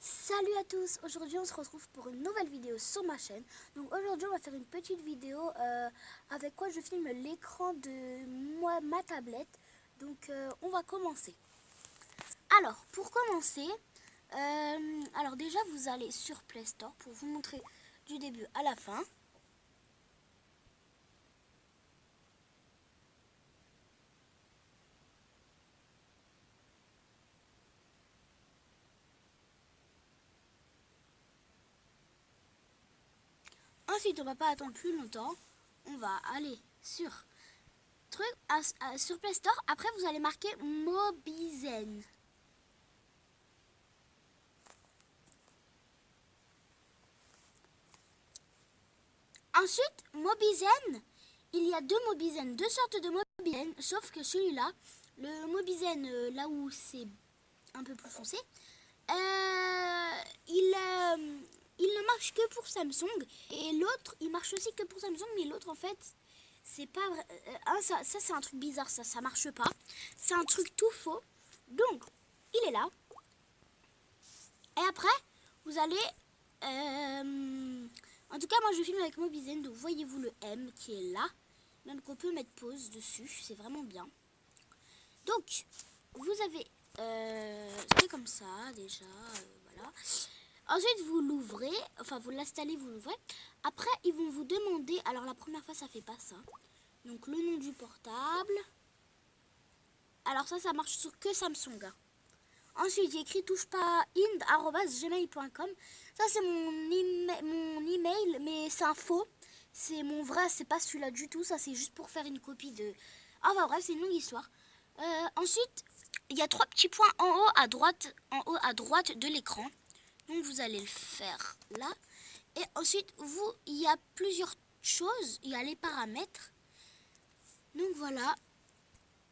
Salut à tous, aujourd'hui on se retrouve pour une nouvelle vidéo sur ma chaîne. Donc aujourd'hui on va faire une petite vidéo avec quoi je filme l'écran de ma tablette. Donc on va commencer. Alors pour commencer, alors déjà vous allez sur Play Store pour vous montrer du début à la fin. Ensuite on va pas attendre plus longtemps, on va aller sur sur Play Store. Après vous allez marquer Mobizen. Ensuite, Mobizen, il y a deux sortes de Mobizen, sauf que celui-là, le Mobizen là où c'est un peu plus foncé, il ne marche que pour Samsung, et l'autre, il marche aussi que pour Samsung, mais l'autre en fait, c'est pas vrai. Ça c'est un truc bizarre, ça marche pas. C'est un truc tout faux. Donc, il est là. Et après, vous allez... en tout cas, moi je filme avec Mobizen, donc voyez-vous le M qui est là. Même qu'on peut mettre pause dessus, c'est vraiment bien. Donc, vous avez... c'est comme ça, déjà, voilà. Ensuite, vous l'ouvrez, enfin vous l'installez, vous l'ouvrez. Après, ils vont vous demander... Alors, la première fois, ça fait pas ça. Donc, le nom du portable. Alors ça marche sur que Samsung. Ensuite, j'ai écrit touche pas ind@gmail.com. Ça, c'est mon email, mais c'est un faux. C'est mon vrai, c'est pas celui-là du tout. Ça, c'est juste pour faire une copie de... Enfin bref, c'est une longue histoire. Ensuite, il y a trois petits points en haut à droite de l'écran. Donc, vous allez le faire là. Et ensuite, il y a plusieurs choses. Il y a les paramètres. Donc, voilà.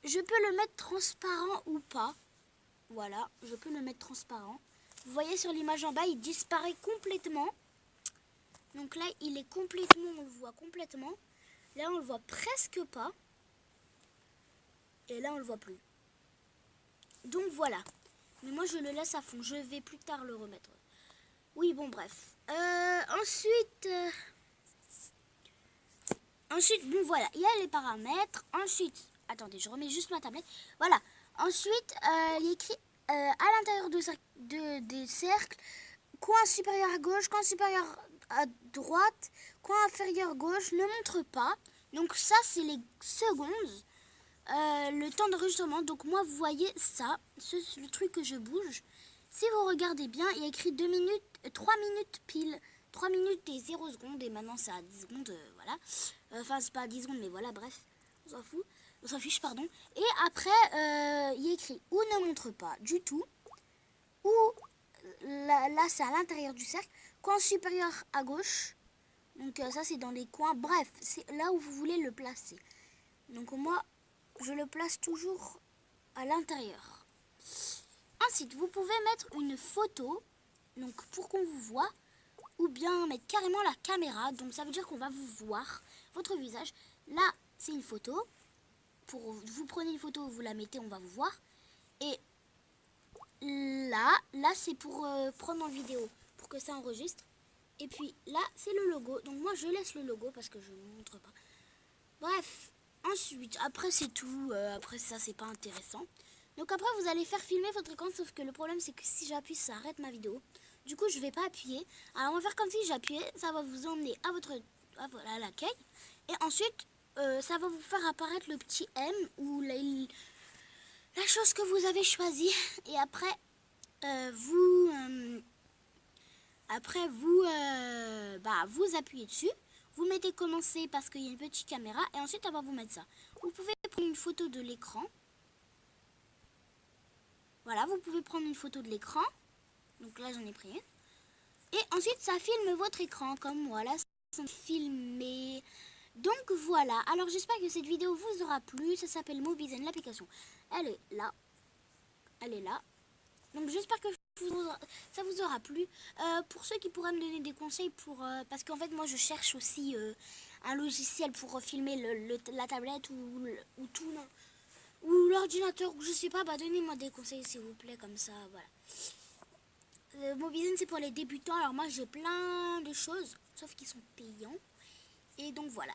Je peux le mettre transparent ou pas. Voilà, je peux le mettre transparent. Vous voyez sur l'image en bas, il disparaît complètement. Donc là, il est complètement, on le voit complètement. Là, on le voit presque pas. Et là, on le voit plus. Donc voilà. Mais moi, je le laisse à fond. Je vais plus tard le remettre. Oui, bon, bref. Ensuite, bon, voilà. Il y a les paramètres. Ensuite, attendez, je remets juste ma tablette. Voilà. Ensuite, il y a écrit à l'intérieur des cercles, coin supérieur à gauche, coin supérieur à droite, coin inférieur gauche, ne montre pas. Donc ça, c'est les secondes, le temps d'enregistrement. Donc moi, vous voyez ça, c'est le truc que je bouge. Si vous regardez bien, il y a écrit 2 minutes, 3 minutes pile. 3 minutes et 0 secondes, et maintenant c'est à 10 secondes, voilà. Enfin, c'est pas à 10 secondes, mais voilà, bref, on s'en fout. On s'en fiche, pardon. Et après, il y a écrit ou ne montre pas du tout, ou là c'est à l'intérieur du cercle, coin supérieur à gauche. Donc ça c'est dans les coins. Bref, c'est là où vous voulez le placer. Donc moi, je le place toujours à l'intérieur. Ensuite, vous pouvez mettre une photo, donc pour qu'on vous voit, ou bien mettre carrément la caméra. Donc ça veut dire qu'on va vous voir, votre visage. Là, c'est une photo. Vous prenez une photo, vous la mettez, on va vous voir. Et là c'est pour prendre en vidéo, pour que ça enregistre. Et puis là, c'est le logo. Donc moi, je laisse le logo parce que je ne montre pas. Bref, ensuite, après c'est tout. Après ça, c'est pas intéressant. Donc après, vous allez faire filmer votre écran. Sauf que le problème, c'est que si j'appuie, ça arrête ma vidéo. Du coup, je vais pas appuyer. Alors on va faire comme si j'appuyais. Ça va vous emmener à l'accueil. Et ensuite, ça va vous faire apparaître le petit M ou la chose que vous avez choisie. Et après, vous appuyez dessus. Vous mettez commencer parce qu'il y a une petite caméra. Et ensuite, elle va vous mettre ça. Vous pouvez prendre une photo de l'écran. Voilà, vous pouvez prendre une photo de l'écran. Donc là, j'en ai pris une. Et ensuite, ça filme votre écran. Comme voilà, c'est filmé. Donc voilà, alors j'espère que cette vidéo vous aura plu. Ça s'appelle Mobizen, l'application. Elle est là. Elle est là. Donc j'espère que ça vous aura plu. Pour ceux qui pourraient me donner des conseils, parce qu'en fait moi je cherche aussi un logiciel pour filmer la tablette ou tout, non, ou l'ordinateur, ou je sais pas, donnez-moi des conseils s'il vous plaît, comme ça, voilà. Mobizen c'est pour les débutants. Alors moi j'ai plein de choses, sauf qu'ils sont payants. Et donc voilà.